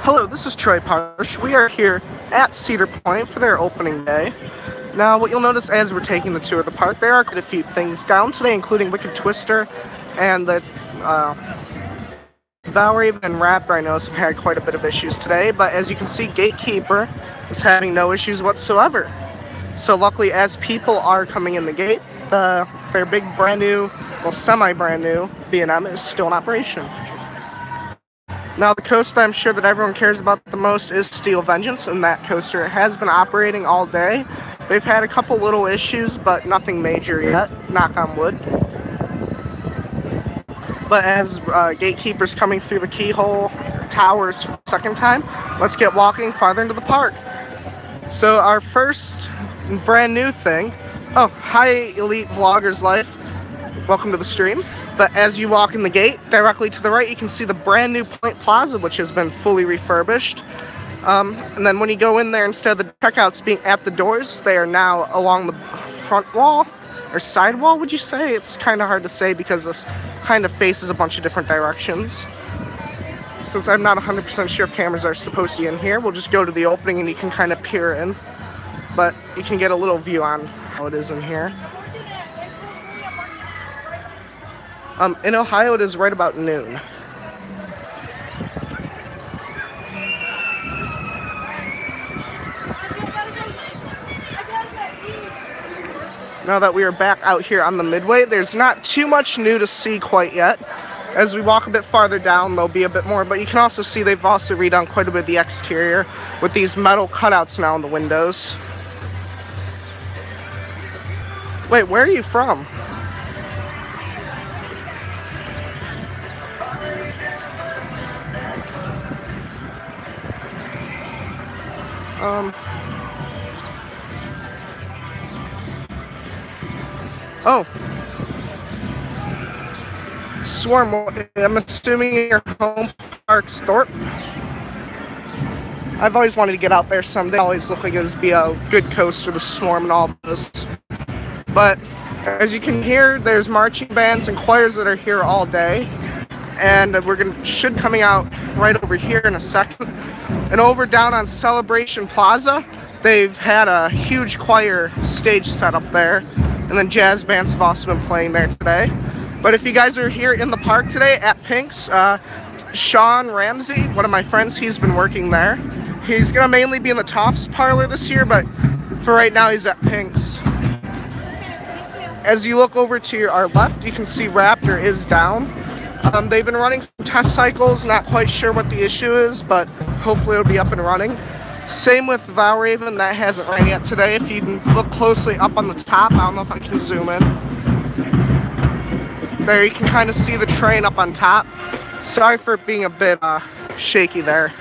Hello, this is Troy Parsh. We are here at Cedar Point for their opening day. Now, what you'll notice as we're taking the tour of the park, there are quite a few things down today, including Wicked Twister, and the Valraven and Rat Rhinos have had quite a bit of issues today, but as you can see, Gatekeeper is having no issues whatsoever. So luckily, as people are coming in the gate, their big brand new, well, semi-brand new B&M is still in operation. Now, the coaster I'm sure that everyone cares about the most is Steel Vengeance, and that coaster has been operating all day. They've had a couple little issues, but nothing major yet, knock on wood. But as Gatekeeper's coming through the keyhole towers for the second time, let's get walking farther into the park. So our first brand new thing, oh, hi Elite Vloggers Life, welcome to the stream. But as you walk in the gate, directly to the right, you can see the brand new Point Plaza, which has been fully refurbished. And then when you go in there, instead of the checkouts being at the doors, they are now along the front wall, or side wall, would you say? It's kind of hard to say because this kind of faces a bunch of different directions. Since I'm not 100% sure if cameras are supposed to be in here, we'll just go to the opening and you can kind of peer in. But you can get a little view on how it is in here. In Ohio, it is right about noon. Now that we are back out here on the midway, there's not too much new to see quite yet. As we walk a bit farther down, there'll be a bit more, but you can also see they've also redone quite a bit of the exterior with these metal cutouts now in the windows. Wait, where are you from? Oh. Swarm, I'm assuming your home park's Thorpe. I've always wanted to get out there someday. It always looked like it would be a good coaster to Swarm and all this. But as you can hear, there's marching bands and choirs that are here all day. And should coming out right over here in a second. And over down on Celebration Plaza, they've had a huge choir stage set up there. And then jazz bands have also been playing there today. But if you guys are here in the park today at Pink's, Sean Ramsey, one of my friends, he's been working there. He's going to mainly be in the Toffs parlor this year, but for right now he's at Pink's. As you look over to our left, you can see Raptor is down. They've been running some test cycles, not quite sure what the issue is, but hopefully it'll be up and running. Same with Valraven, that hasn't ran yet today. If you look closely up on the top, I don't know if I can zoom in. There, you can kind of see the train up on top. Sorry for being a bit shaky there.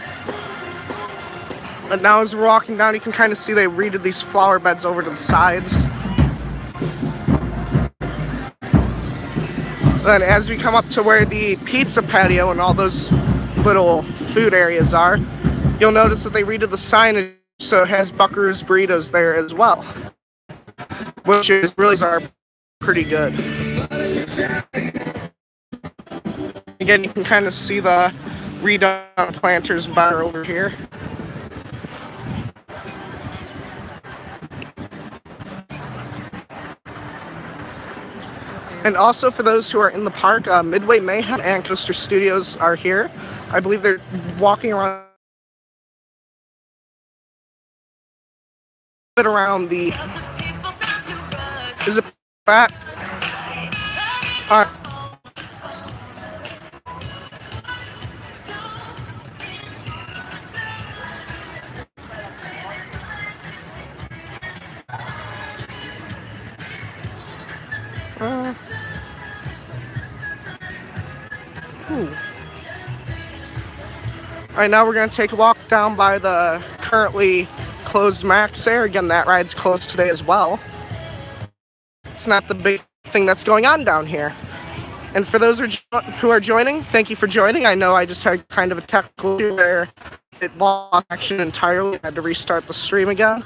But now as we're walking down, you can kind of see they redid these flower beds over to the sides. Then as we come up to where the pizza patio and all those little food areas are, you'll notice that they redid the signage so it has Buckaroo's Burritos there as well, which is really pretty good. Again, you can kind of see the redone Planters bar over here. And also for those who are in the park, Midway Mayhem and Coaster Studios are here. I believe they're walking around the, is it back? Alright, now we're going to take a walk down by the currently closed Max Air. Again, that ride's closed today as well. It's not the big thing that's going on down here. And for those who are joining, thank you for joining. I know I just had kind of a technical issue where it lost action entirely. I had to restart the stream again.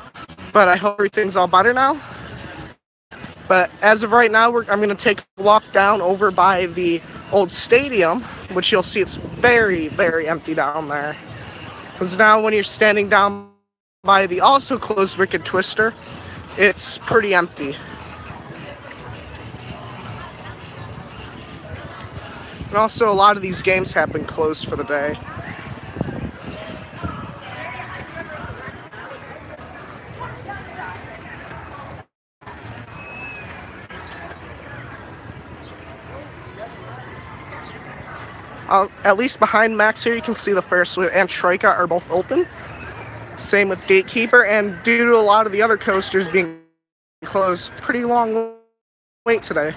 But I hope everything's all better now. But as of right now, I'm going to take a walk down over by the old stadium, which you'll see it's very, very empty down there. Because now when you're standing down by the also closed Wicked Twister, it's pretty empty. And also a lot of these games have been closed for the day. At least behind Max here, you can see the Ferris wheel and Troika are both open. Same with Gatekeeper, and due to a lot of the other coasters being closed, pretty long wait today.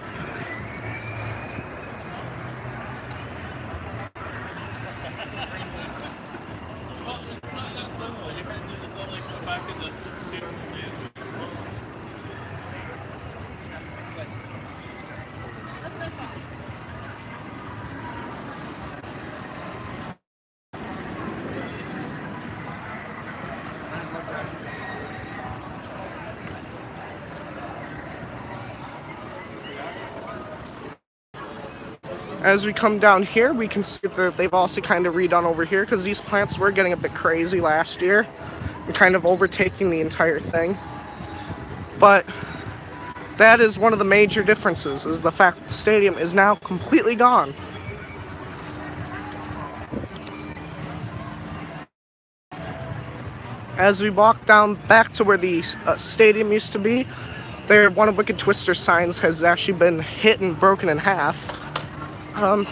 As we come down here, we can see that they've also kind of redone over here because these plants were getting a bit crazy last year and kind of overtaking the entire thing. But that is one of the major differences, is the fact that the stadium is now completely gone. As we walk down back to where the stadium used to be, there one of Wicked Twister's signs has actually been hit and broken in half. I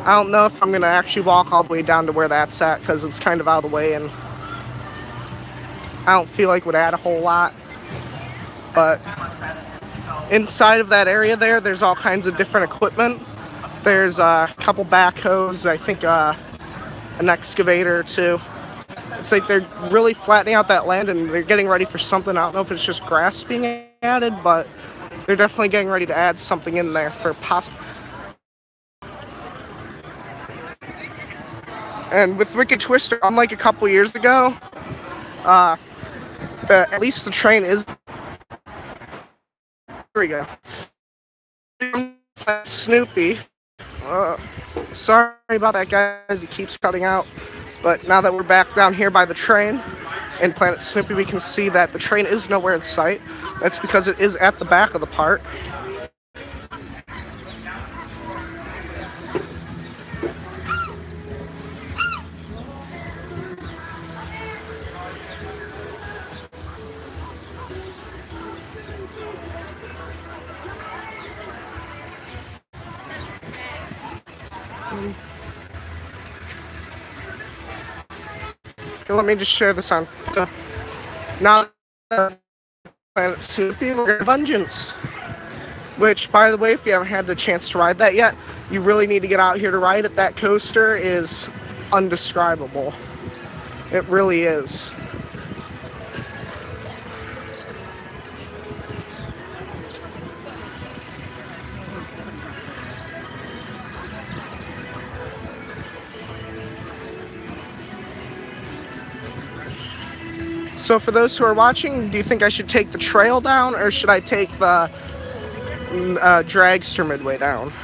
don't know if I'm going to actually walk all the way down to where that's at because it's kind of out of the way and I don't feel like it would add a whole lot. But inside of that area there's all kinds of different equipment. There's a couple backhoes, I think an excavator or two. It's like they're really flattening out that land and they're getting ready for something. I don't know if it's just grass being added, but they're definitely getting ready to add something in there for possible. And with Wicked Twister, unlike a couple years ago, at least the train is. Here we go. Snoopy. Sorry about that, guys. He keeps cutting out. But now that we're back down here by the train in Planet Snoopy, we can see that the train is nowhere in sight. That's because it is at the back of the park. Let me just share this on. Now, Planet Snoopy, we're going to Vengeance. Which, by the way, if you haven't had the chance to ride that yet, you really need to get out here to ride it. That coaster is undescribable. It really is. So for those who are watching, do you think I should take the trail down or should I take the dragster midway down?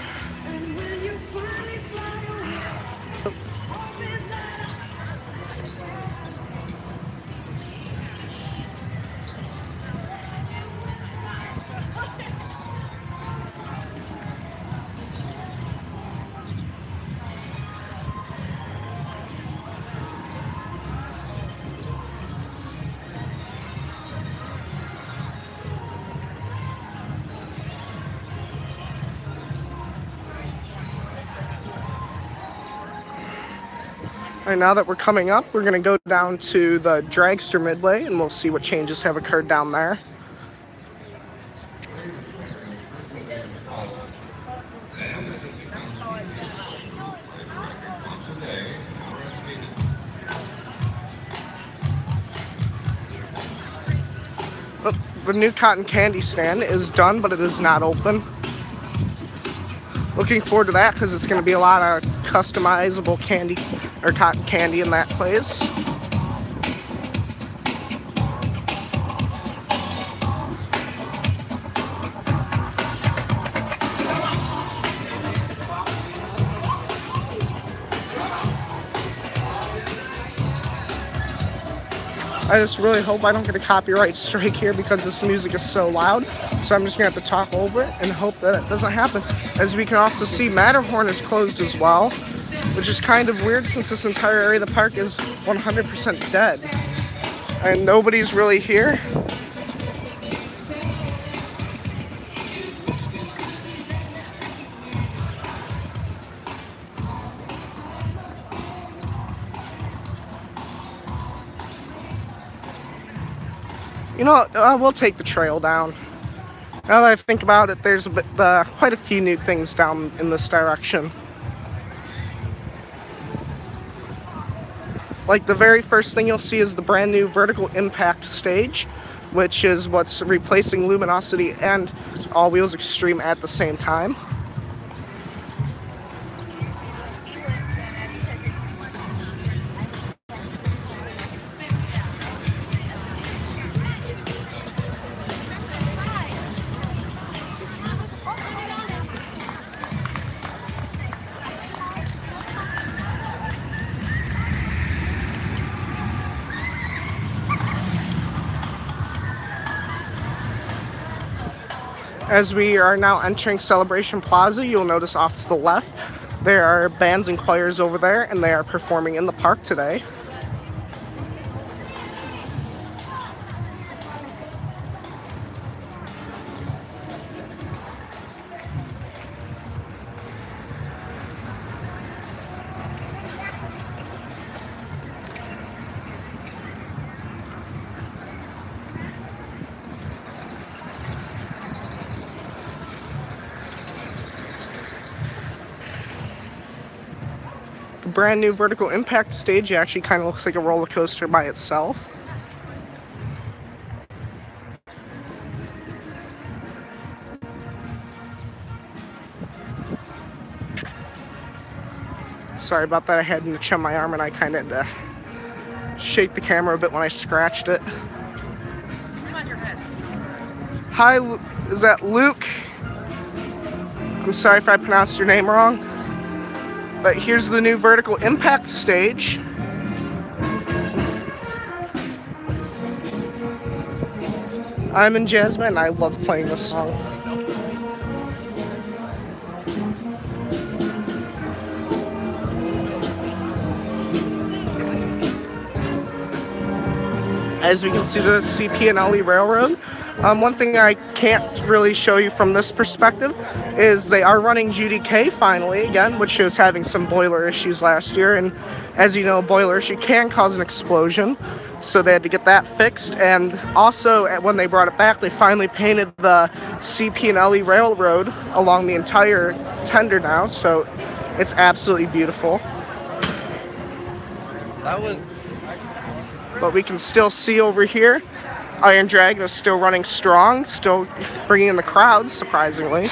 And now that we're coming up, we're going to go down to the dragster midway and we'll see what changes have occurred down there. The new cotton candy stand is done, but it is not open. Looking forward to that because it's going to be a lot of customizable candy or cotton candy in that place. I just really hope I don't get a copyright strike here because this music is so loud. So I'm just gonna have to talk over it and hope that it doesn't happen. As we can also see, Matterhorn is closed as well, which is kind of weird since this entire area of the park is 100% dead. And nobody's really here. You know, we'll take the trail down. Now that I think about it, there's quite a few new things down in this direction. Like the very first thing you'll see is the brand new vertical impact stage, which is what's replacing Luminosity and All Wheels Extreme at the same time. As we are now entering Celebration Plaza, you'll notice off to the left, there are bands and choirs over there, and they are performing in the park today. The brand new vertical impact stage actually kind of looks like a roller coaster by itself. Sorry about that, I had an itch on my arm and I kind of had to shake the camera a bit when I scratched it. Hi, is that Luke? I'm sorry if I pronounced your name wrong. But here's the new vertical impact stage. I'm in Jasmine and I love playing this song. As we can see, the CP&LE Railroad. One thing I can't really show you from this perspective is they are running GDK finally again, which is having some boiler issues last year. And as you know, a boiler issue can cause an explosion. So they had to get that fixed. And also, when they brought it back, they finally painted the CP&LE Railroad along the entire tender now. So it's absolutely beautiful. But we can still see over here, Iron Dragon is still running strong, still bringing in the crowds, surprisingly.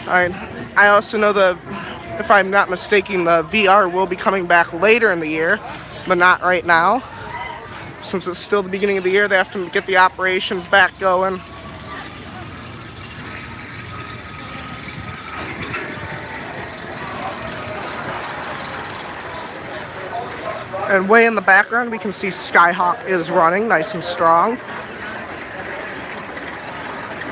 I also know if I'm not mistaken, the VR will be coming back later in the year, but not right now. Since it's still the beginning of the year, they have to get the operations back going. And way in the background, we can see Skyhawk is running nice and strong.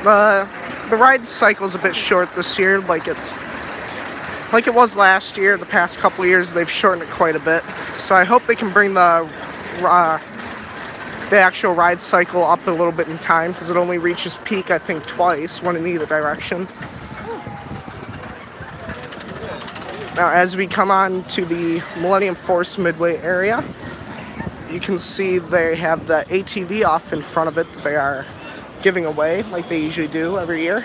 The ride cycle is a bit short this year, like it was last year. The past couple years, they've shortened it quite a bit. So I hope they can bring the actual ride cycle up a little bit in time, because it only reaches peak, I think, twice, one in either direction. Now, as we come on to the Millennium Force Midway area, you can see they have the ATV off in front of it that they are giving away, like they usually do every year.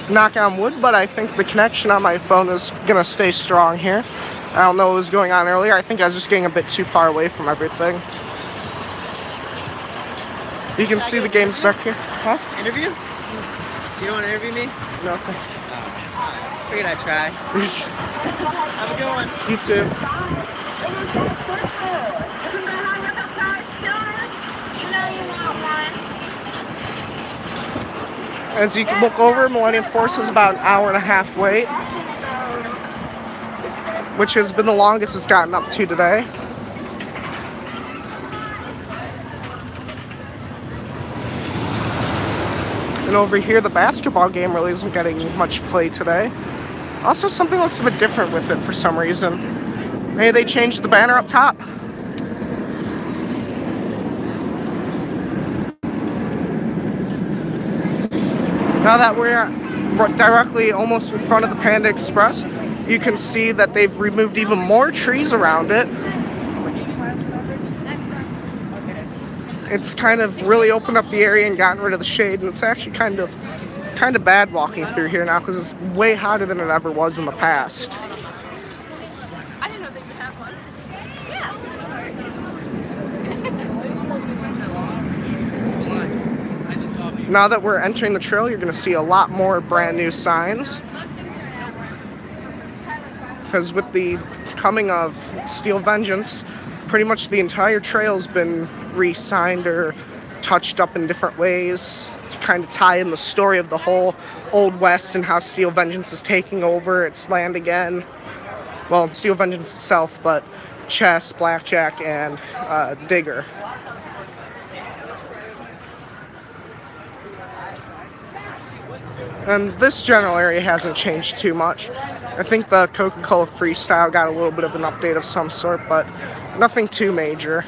Knock on wood, but I think the connection on my phone is going to stay strong here. I don't know what was going on earlier. I think I was just getting a bit too far away from everything. You can see the games back here. Huh? Interview? You don't want to interview me? No. Figured I'd try. Have a good one. You too. As you can look over, Millennium Force is about an hour and a half wait, which has been the longest it's gotten up to today. And over here, the basketball game really isn't getting much play today. Also, something looks a bit different with it for some reason. Maybe they changed the banner up top. Now that we're directly almost in front of the Panda Express, you can see that they've removed even more trees around it. It's kind of really opened up the area and gotten rid of the shade, and it's actually kind of bad walking through here now because it's way hotter than it ever was in the past. I didn't know they would have one. Yeah. Now that we're entering the trail, you're going to see a lot more brand new signs. Because with the coming of Steel Vengeance, pretty much the entire trail's been re-signed or touched up in different ways to kind of tie in the story of the whole Old West and how Steel Vengeance is taking over its land again. Well, Steel Vengeance itself, but Chess, Blackjack, and Digger. And this general area hasn't changed too much. I think the Coca-Cola Freestyle got a little bit of an update of some sort, but nothing too major.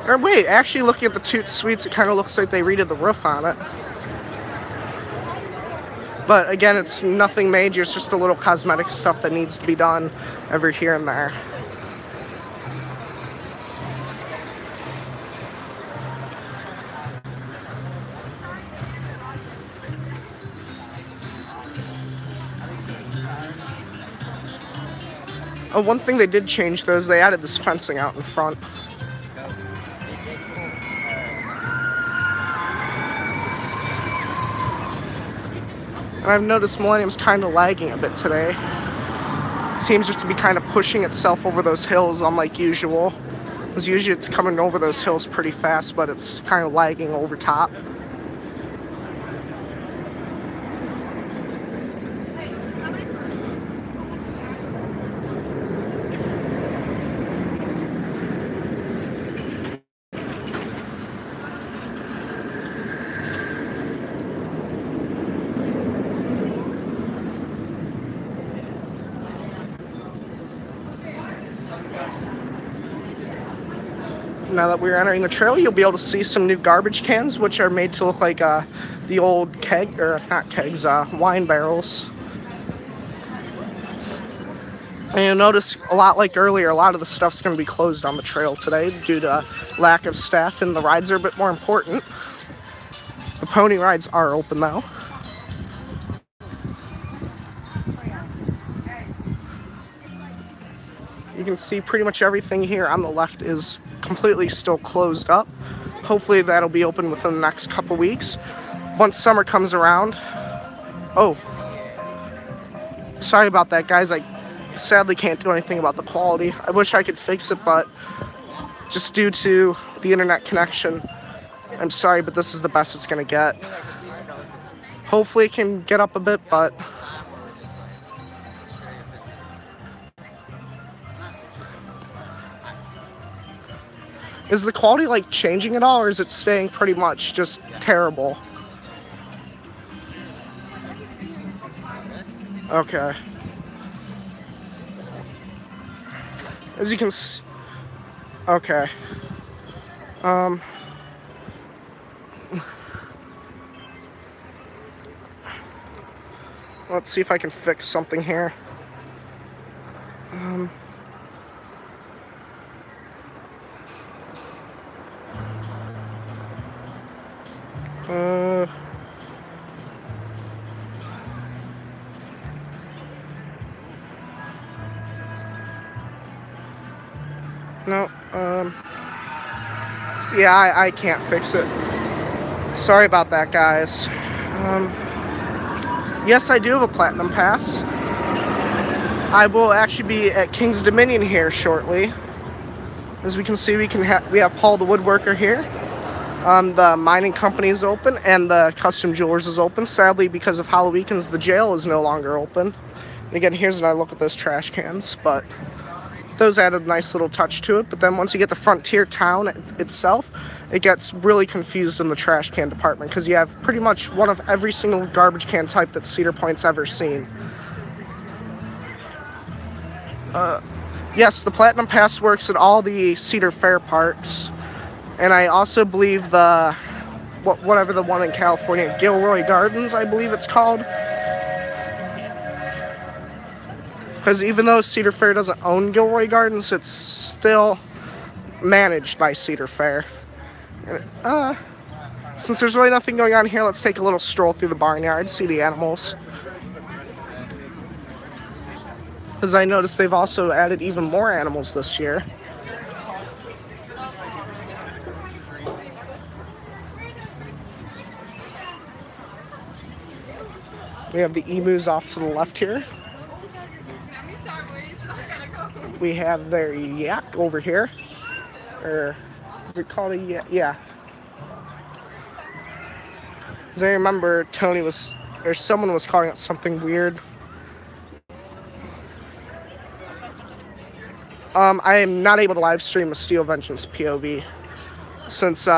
Or wait, actually looking at the Toot Suites, it kind of looks like they redid the roof on it. But again, it's nothing major, it's just a little cosmetic stuff that needs to be done every here and there. Oh, one thing they did change though is they added this fencing out in front. And I've noticed Millennium's kind of lagging a bit today. It seems just to be kind of pushing itself over those hills unlike usual. Because usually it's coming over those hills pretty fast, but it's kind of lagging over top. Now that we're entering the trail, you'll be able to see some new garbage cans, which are made to look like the old wine barrels. And you'll notice, a lot like earlier, a lot of the stuff's going to be closed on the trail today due to lack of staff, and the rides are a bit more important. The pony rides are open though. You can see pretty much everything here on the left is completely still closed up. Hopefully that'll be open within the next couple weeks. Once summer comes around. Oh, sorry about that, guys. I sadly can't do anything about the quality. I wish I could fix it, but just due to the internet connection, I'm sorry, but this is the best it's gonna get. Hopefully it can get up a bit, but is the quality like changing at all, or is it staying pretty much just terrible? Okay. As you can see, okay. Let's see if I can fix something here. No, yeah, I can't fix it. Sorry about that, guys. Yes, I do have a Platinum Pass. I will actually be at King's Dominion here shortly. As we can see, we have Paul the Woodworker here. The mining company is open and the custom jewelers is open. Sadly, because of Halloween weekends, the jail is no longer open. And again, here's another look at those trash cans, but those added a nice little touch to it. But then once you get to Frontier Town itself, it gets really confused in the trash can department because you have pretty much one of every single garbage can type that Cedar Point's ever seen. Yes, the Platinum Pass works at all the Cedar Fair parks. And I also believe the, whatever the one in California, Gilroy Gardens, I believe it's called. Because even though Cedar Fair doesn't own Gilroy Gardens, it's still managed by Cedar Fair. And, since there's really nothing going on here, let's take a little stroll through the barnyard, see the animals. Because I noticed they've also added even more animals this year. We have the emus off to the left here. We have their yak over here. Or is it called a yak? Yeah. As I remember, Tony was, or someone was calling it something weird. I am not able to live stream a Steel Vengeance POV since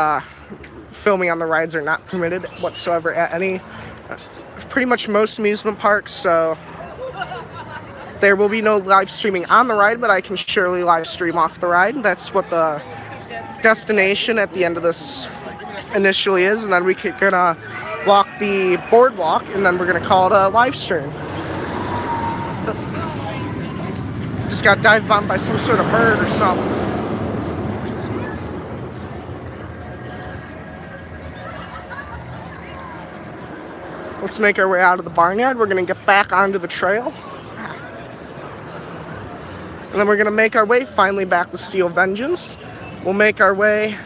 filming on the rides are not permitted whatsoever at any, pretty much most amusement parks, so there will be no live streaming on the ride, but I can surely live stream off the ride. That's what the destination at the end of this initially is, and then we're gonna walk the boardwalk, and then we're gonna call it a live stream. Just got dive bombed by some sort of bird or something. Let's make our way out of the barnyard. We're gonna get back onto the trail. And then we're gonna make our way finally back to Steel Vengeance. We'll make our way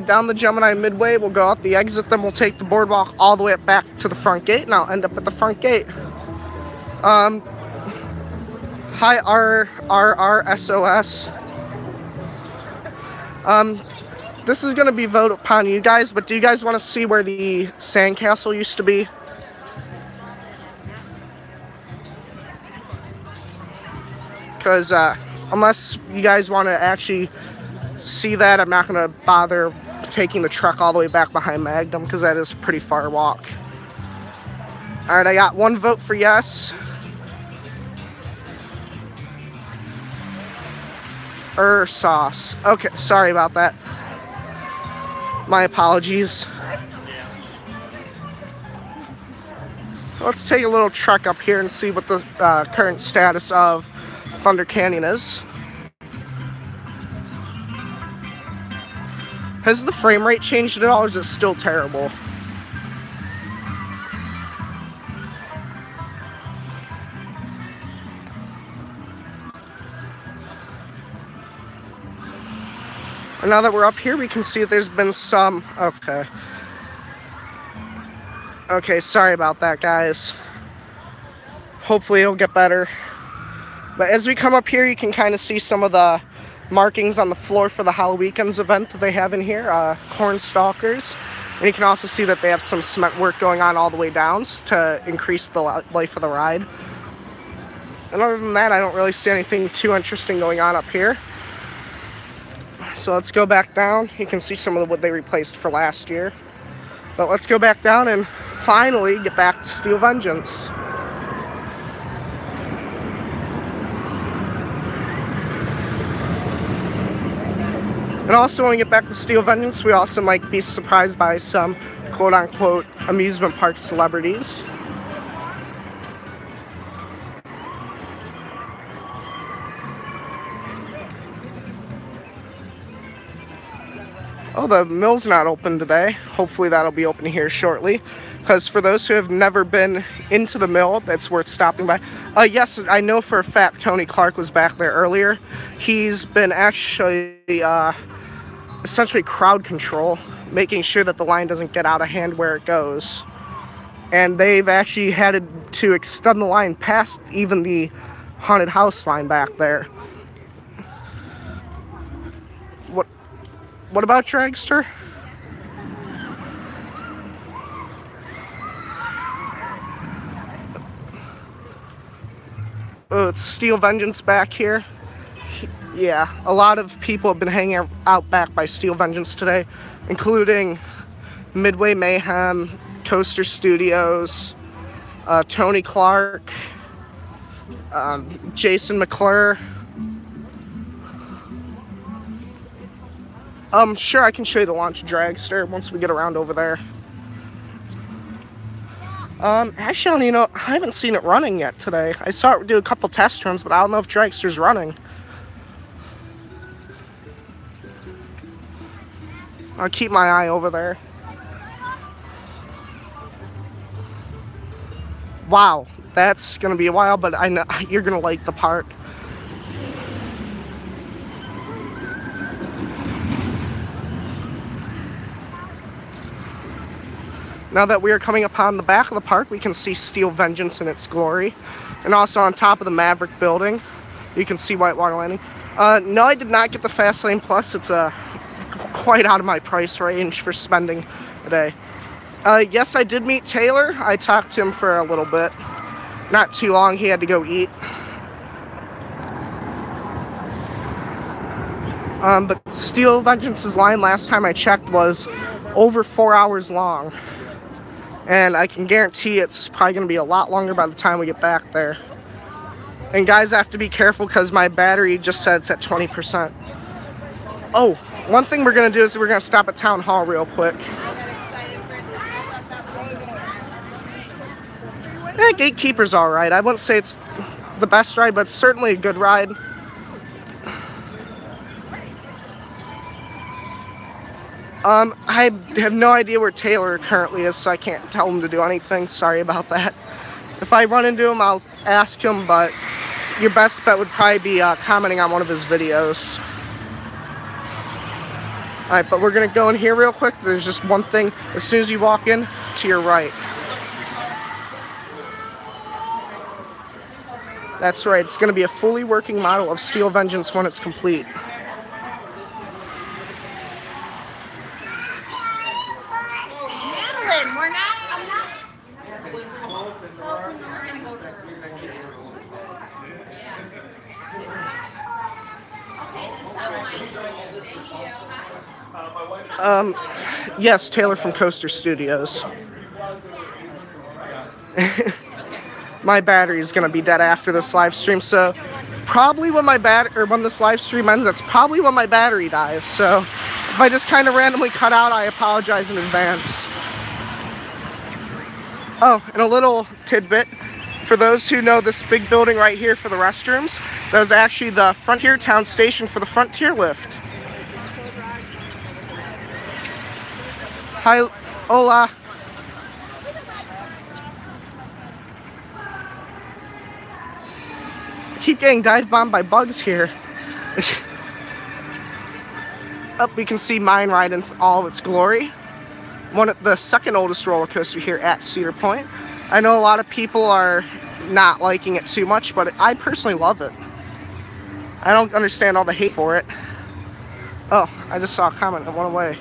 down the Gemini Midway. We'll go out the exit, then we'll take the boardwalk all the way back to the front gate, and I'll end up at the front gate. Hi, RRRSOS. This is going to be voted upon you guys, but do you guys want to see where the sandcastle used to be? Because unless you guys want to actually see that, I'm not going to bother taking the truck all the way back behind Magnum, because that is a pretty far walk. Alright, I got one vote for yes. Sauce. Okay, sorry about that. My apologies. Let's take a little trek up here and see what the current status of Thunder Canyon is. Has the frame rate changed at all, or is it still terrible? And now that we're up here, we can see that there's been some... Okay, sorry about that, guys. Hopefully it'll get better. But as we come up here, you can kind of see some of the markings on the floor for the Halloween event that they have in here, corn stalkers. And you can also see that they have some cement work going on all the way down to increase the life of the ride. And other than that, I don't really see anything too interesting going on up here. So let's go back down. You can see some of what they replaced for last year. But let's go back down and finally get back to Steel Vengeance. And also when we get back to Steel Vengeance, we also might be surprised by some quote-unquote amusement park celebrities. Oh, the mill's not open today. Hopefully that'll be open here shortly. Because for those who have never been into the mill, that's worth stopping by. Yes, I know for a fact Tony Clark was back there earlier. He's been actually essentially crowd control, making sure that the line doesn't get out of hand where it goes. And they've actually had to extend the line past even the haunted house line back there. What about Dragster? Oh, it's Steel Vengeance back here. Yeah, a lot of people have been hanging out back by Steel Vengeance today, including Midway Mayhem, Coaster Studios, Tony Clark, Jason McClure. Sure, I can show you the launch Dragster once we get around over there. Actually, I haven't seen it running yet today. I saw it do a couple test runs, but I don't know if Dragster's running. I'll keep my eye over there. Wow, that's gonna be a while, but I know you're gonna like the park. Now that we are coming upon the back of the park, we can see Steel Vengeance in its glory. And also on top of the Maverick building, you can see Whitewater Landing. No, I did not get the Fastlane Plus. It's quite out of my price range for spending a day. Yes, I did meet Taylor. I talked to him for a little bit. Not too long, he had to go eat. But Steel Vengeance's line last time I checked was over 4 hours long. And I can guarantee it's probably going to be a lot longer by the time we get back there. And guys, I have to be careful because my battery just said it's at 20%. Oh, one thing we're going to do is we're going to stop at Town Hall real quick. Gatekeeper's alright. I wouldn't say it's the best ride, but it's certainly a good ride. I have no idea where Taylor currently is, so I can't tell him to do anything. Sorry about that. If I run into him, I'll ask him, but your best bet would probably be commenting on one of his videos. Alright, but we're going to go in here real quick. There's just one thing. As soon as you walk in, to your right. That's right. It's going to be a fully working model of Steel Vengeance when it's complete. We're not. I'm not. Yes, Taylor from Coaster Studios. My battery is gonna be dead after this live stream, so probably when when this live stream ends, that's probably when my battery dies. So if I just kind of randomly cut out, I apologize in advance. Oh, and a little tidbit. For those who know this big building right here for the restrooms, that was actually the Frontier Town station for the Frontier lift. Hi, hola. I keep getting dive bombed by bugs here. Up, we can see Mine Ride in all of its glory. The second oldest roller coaster here at Cedar Point. I know a lot of people are not liking it too much, but I personally love it. I don't understand all the hate for it. Oh, I just saw a comment that went away.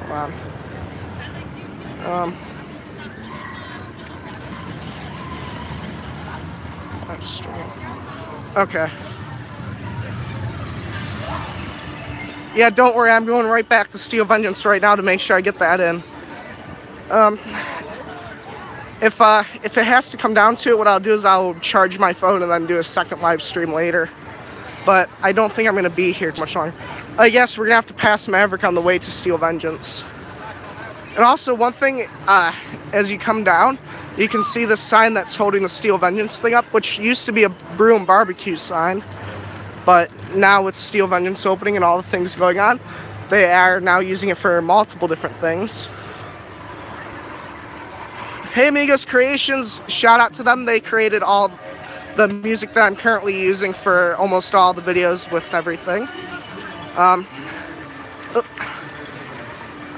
Hold on. Okay. Yeah, don't worry, I'm going right back to Steel Vengeance right now to make sure I get that in. If it has to come down to it, what I'll do is I'll charge my phone and then do a second live stream later. But I don't think I'm going to be here too much longer. Yes, we're going to have to pass Maverick on the way to Steel Vengeance. And also, one thing, as you come down, you can see the sign that's holding the Steel Vengeance thing up, which used to be a brew and barbecue sign. But now with Steel Vengeance opening and all the things going on, they are now using it for multiple different things. Hey Amigos Creations, shout out to them. They created all the music that I'm currently using for almost all the videos with everything. I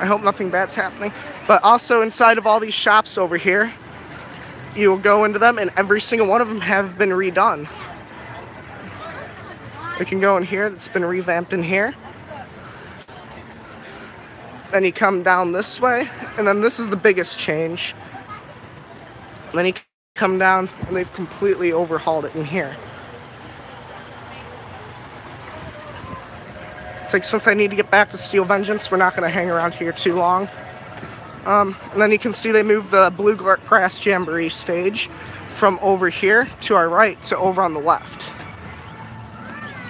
hope nothing bad's happening. But also inside of all these shops over here, you will go into them and every single one of them have been redone. We can go in here, that's been revamped in here. Then you come down this way, and then this is the biggest change. And then you come down, and they've completely overhauled it in here. It's like, since I need to get back to Steel Vengeance, we're not going to hang around here too long. And then you can see they moved the Bluegrass Jamboree stage from over here to our right to over on the left.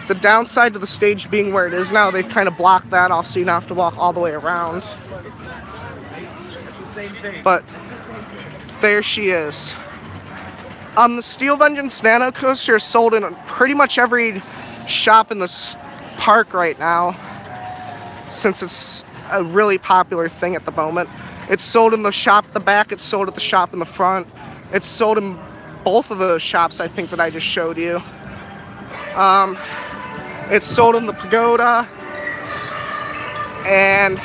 The downside to the stage being where it is now, they've kind of blocked that off so you don't have to walk all the way around. It's the same thing. But there she is. The Steel Vengeance Nano Coaster is sold in pretty much every shop in the park right now, since it's a really popular thing at the moment. It's sold in the shop at the back, it's sold at the shop in the front. It's sold in both of those shops, I think, that I just showed you. It's sold in the Pagoda, and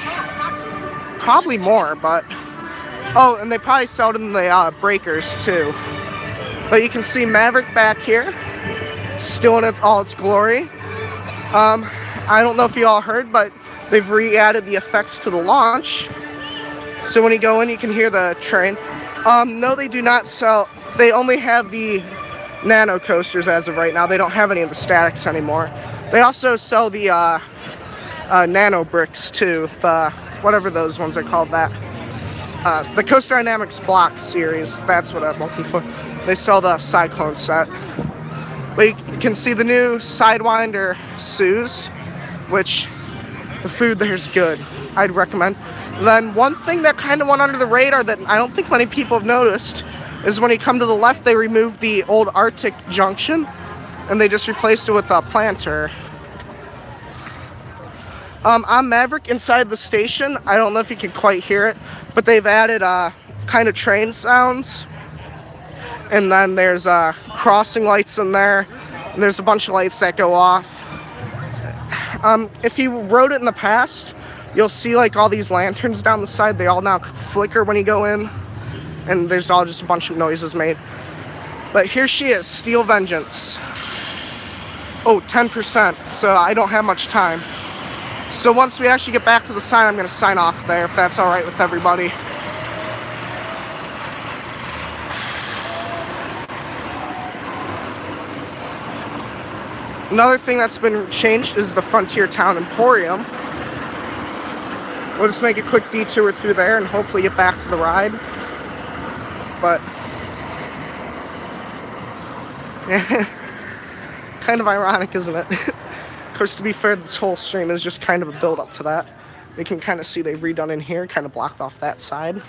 probably more, but... Oh, and they probably sell it in the Breakers, too. But you can see Maverick back here, still in all its glory. I don't know if you all heard, but they've re-added the effects to the launch. So when you go in, you can hear the train. No, they do not sell... They only have the Nano coasters as of right now. They don't have any of the statics anymore. They also sell the Nano bricks too. The whatever those ones are called. That the Coaster Dynamics Block series. That's what I'm looking for. They sell the Cyclone set. But you can see the new Sidewinder Sues, which the food there's good. I'd recommend. Then one thing that kind of went under the radar that I don't think many people have noticed is when you come to the left, they removed the old Arctic Junction, and they just replaced it with a planter. On Maverick inside the station, I don't know if you can quite hear it, but they've added kind of train sounds. And then there's crossing lights in there, and there's a bunch of lights that go off. If you rode it in the past, you'll see like all these lanterns down the side. They all now flicker when you go in, and there's all just a bunch of noises made. But here she is, Steel Vengeance. Oh, 10%, so I don't have much time. So once we actually get back to the sign, I'm going to sign off there, if that's alright with everybody. Another thing that's been changed is the Frontier Town Emporium. We'll just make a quick detour through there and hopefully get back to the ride. But yeah, kind of ironic, isn't it? Of course, to be fair, this whole stream is just kind of a build up to that. You can kind of see they've redone in here, kind of blocked off that side.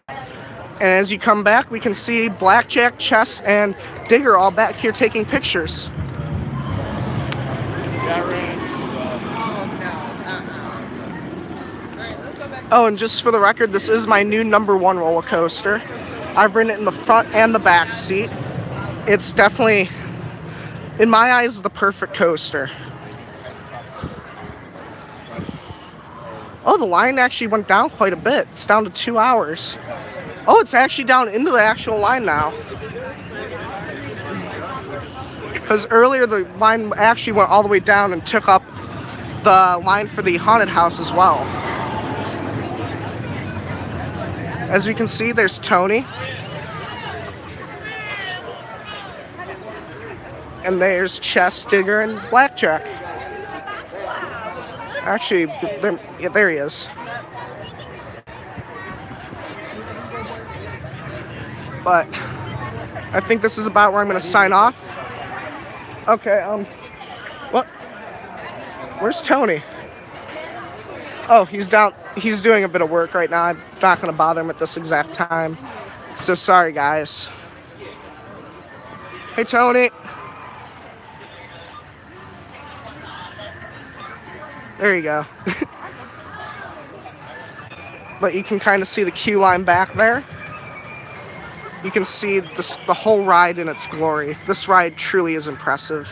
And as you come back, we can see Blackjack, Chess, and Digger all back here taking pictures. Oh, and just for the record, this is my new #1 roller coaster. I've ridden it in the front and the back seat. It's definitely, in my eyes, the perfect coaster. Oh, the line actually went down quite a bit. It's down to 2 hours. Oh, it's actually down into the actual line now. Because earlier the line actually went all the way down and took up the line for the haunted house as well. As we can see, there's Tony. And there's Chess, Digger, and Blackjack. Actually, yeah, there he is. But I think this is about where I'm going to sign off. Okay, what? Where's Tony? Oh, he's down. He's doing a bit of work right now. I'm not going to bother him at this exact time. So sorry, guys. Hey, Tony. There you go. But you can kind of see the queue line back there. You can see this, the whole ride in its glory. This ride truly is impressive.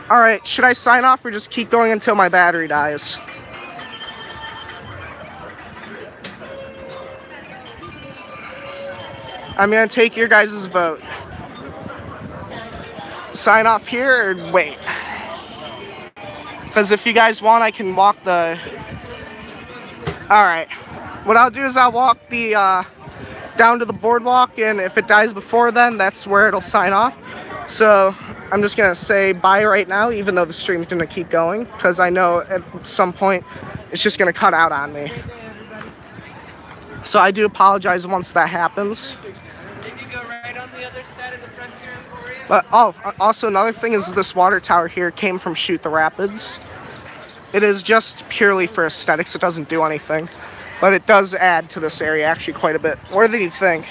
Alright, should I sign off or just keep going until my battery dies? I'm going to take your guys' vote. sign off here or wait? Because if you guys want, I can walk the... Alright. What I'll do is I'll walk the down to the boardwalk, and if it dies before then, that's where it'll sign off. So I'm just going to say bye right now, even though the stream's going to keep going, because I know at some point it's just going to cut out on me. So I do apologize once that happens. But also another thing is this water tower here came from Shoot the Rapids. It is just purely for aesthetics. It doesn't do anything, but it does add to this area actually quite a bit. What did he think?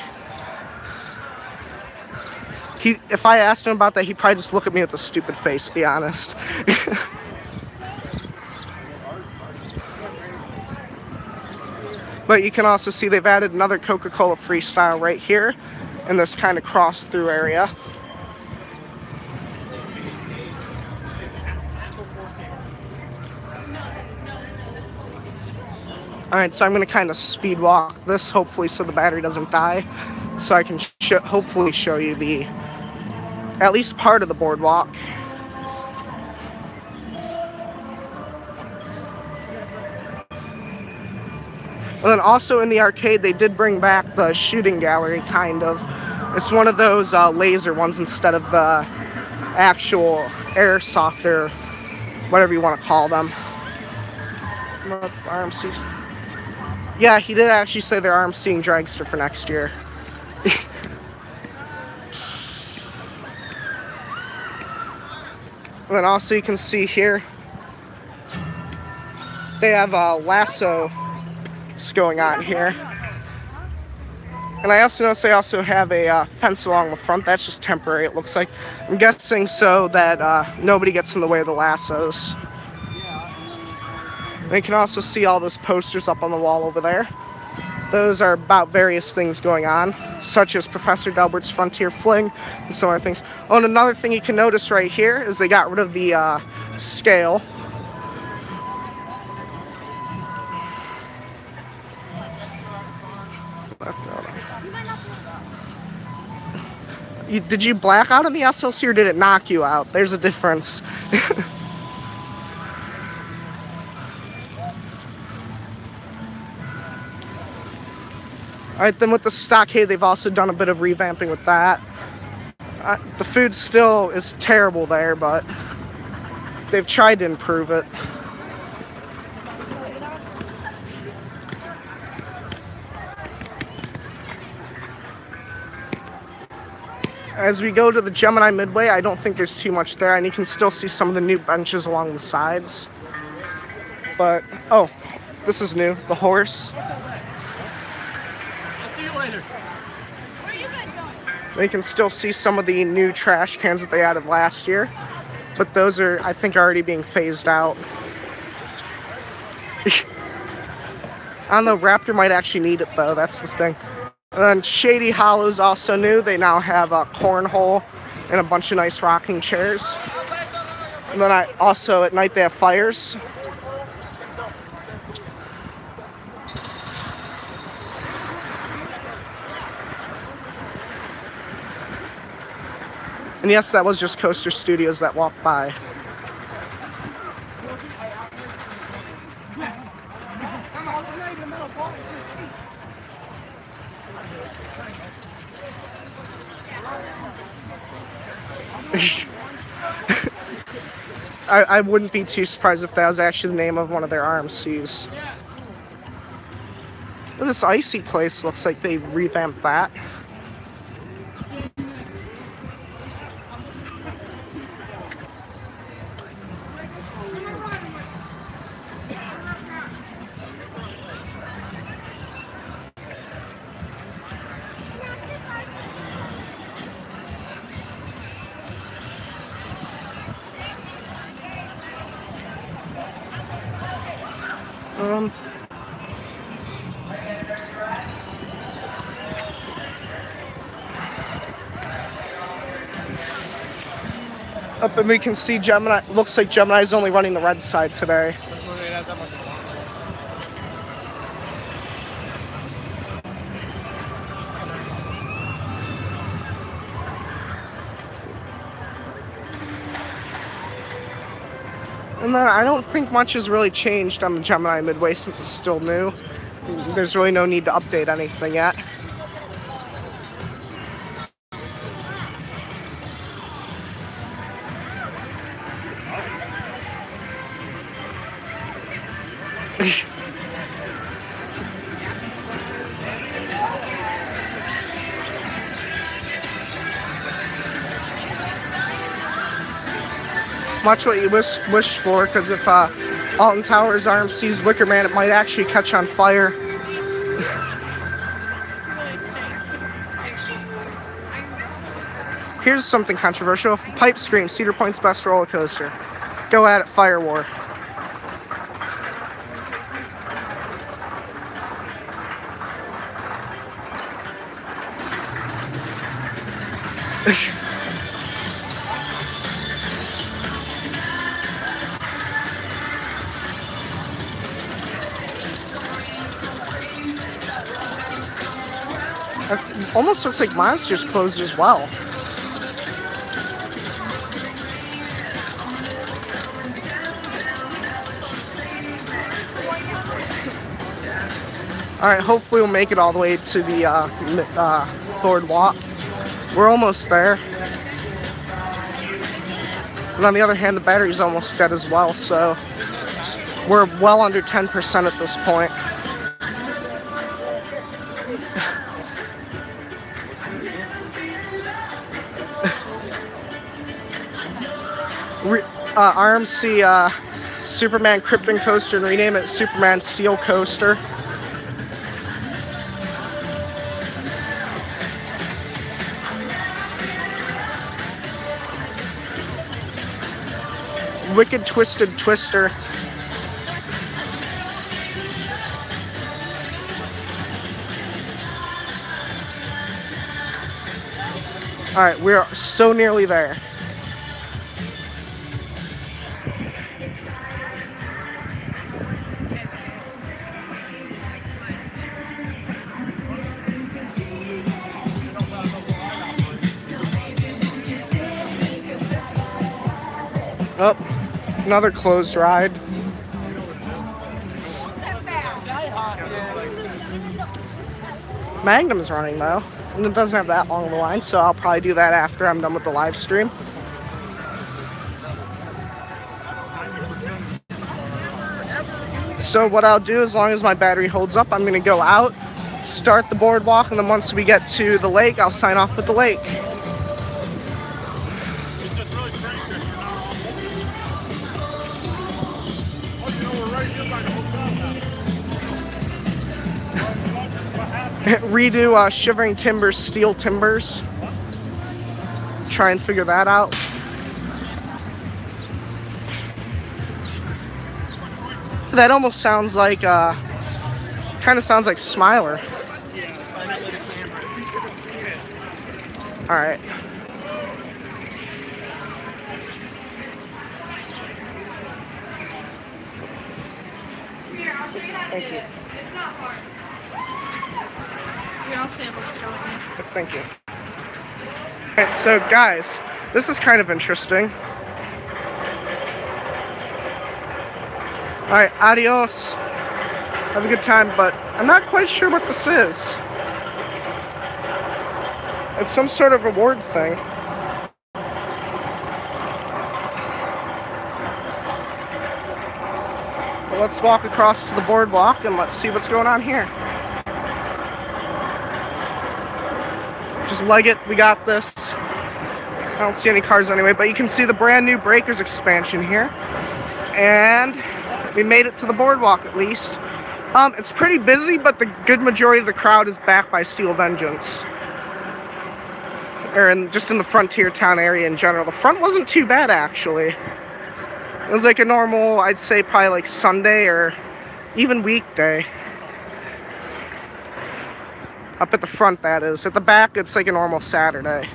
If I asked him about that, he'd probably just look at me with a stupid face, to be honest. But you can also see they've added another Coca-Cola Freestyle right here in this kind of cross-through area. Alright, so I'm going to kind of speed walk this, hopefully so the battery doesn't die. So I can hopefully show you at least part of the boardwalk. And then also in the arcade, they did bring back the shooting gallery, kind of. It's one of those laser ones instead of the actual airsoft or whatever you want to call them. RMC. Yeah, he did actually say they're RMCing Dragster for next year. And then also you can see here, they have a lasso going on here. And I also noticed they also have a fence along the front. That's just temporary, it looks like. I'm guessing so that nobody gets in the way of the lassos. And you can also see all those posters up on the wall over there. Those are about various things going on, such as Professor Delbert's Frontier Fling and some other things. Oh, and another thing you can notice right here is they got rid of the scale. Did you black out on the SLC or did it knock you out? There's a difference. Alright, then with the stockade, they've also done a bit of revamping with that. The food still is terrible there, but they've tried to improve it. As we go to the Gemini Midway, I don't think there's too much there, and you can still see some of the new benches along the sides. But, oh, this is new, the horse. Later. Where are you guys going? You can still see some of the new trash cans that they added last year, but those are, I think, already being phased out. I don't know, Raptor might actually need it though, that's the thing. And then Shady Hollow's also new. They now have a cornhole and a bunch of nice rocking chairs. And then also at night they have fires. And yes, that was just Coaster Studios that walked by. I wouldn't be too surprised if that was actually the name of one of their RMCs. This icy place looks like they revamped that. Up and we can see Gemini. Looks like Gemini's only running the red side today. And then I don't think much has really changed on the Gemini Midway since it's still new. There's really no need to update anything yet. Much what you wish for, because if Alton Towers RMC's Wicker Man, it might actually catch on fire. Here's something controversial. Pipe Scream, Cedar Point's best roller coaster. Go at it, Fire War. It almost looks like Monsters closed as well. Alright, hopefully we'll make it all the way to the boardwalk. We're almost there. And on the other hand, the battery's almost dead as well, so we're well under 10% at this point. RMC Superman Krypton Coaster and rename it Superman Steel Coaster. Wicked Twisted Twister. Alright, we're so nearly there. Oh, another closed ride. Magnum's running though, and it doesn't have that long of a line, so I'll probably do that after I'm done with the live stream. So what I'll do, as long as my battery holds up, I'm going to go out, start the boardwalk, and then once we get to the lake, I'll sign off with the lake. Redo Shivering Timbers, Steel Timbers. Try and figure that out. That almost sounds like, kind of sounds like Smiler. Alright. Here, I'll show you how to do it. It's not hard. Here, I'll sample showing you. Thank you. Alright, so guys, this is kind of interesting. Alright, adios. Have a good time, but I'm not quite sure what this is. It's some sort of reward thing. Well, let's walk across to the boardwalk and let's see what's going on here. Just leg it, we got this. I don't see any cars anyway, but you can see the brand new Breakers expansion here. And we made it to the boardwalk at least. It's pretty busy, but the good majority of the crowd is backed by Steel Vengeance. Or just in the Frontier Town area in general. The front wasn't too bad, actually. It was like a normal, I'd say probably like Sunday or even weekday. Up at the front, that is. At the back, it's like a normal Saturday.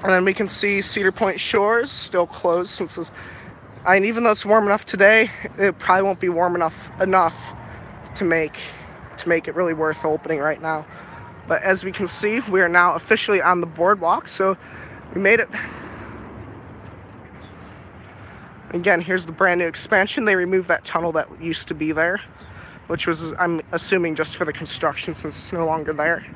And then we can see Cedar Point Shores still closed since it's, even though it's warm enough today, it probably won't be warm enough to make it really worth opening right now. But as we can see, we are now officially on the boardwalk, so we made it. Again, here's the brand new expansion. They removed that tunnel that used to be there, which was, I'm assuming, just for the construction since it's no longer there.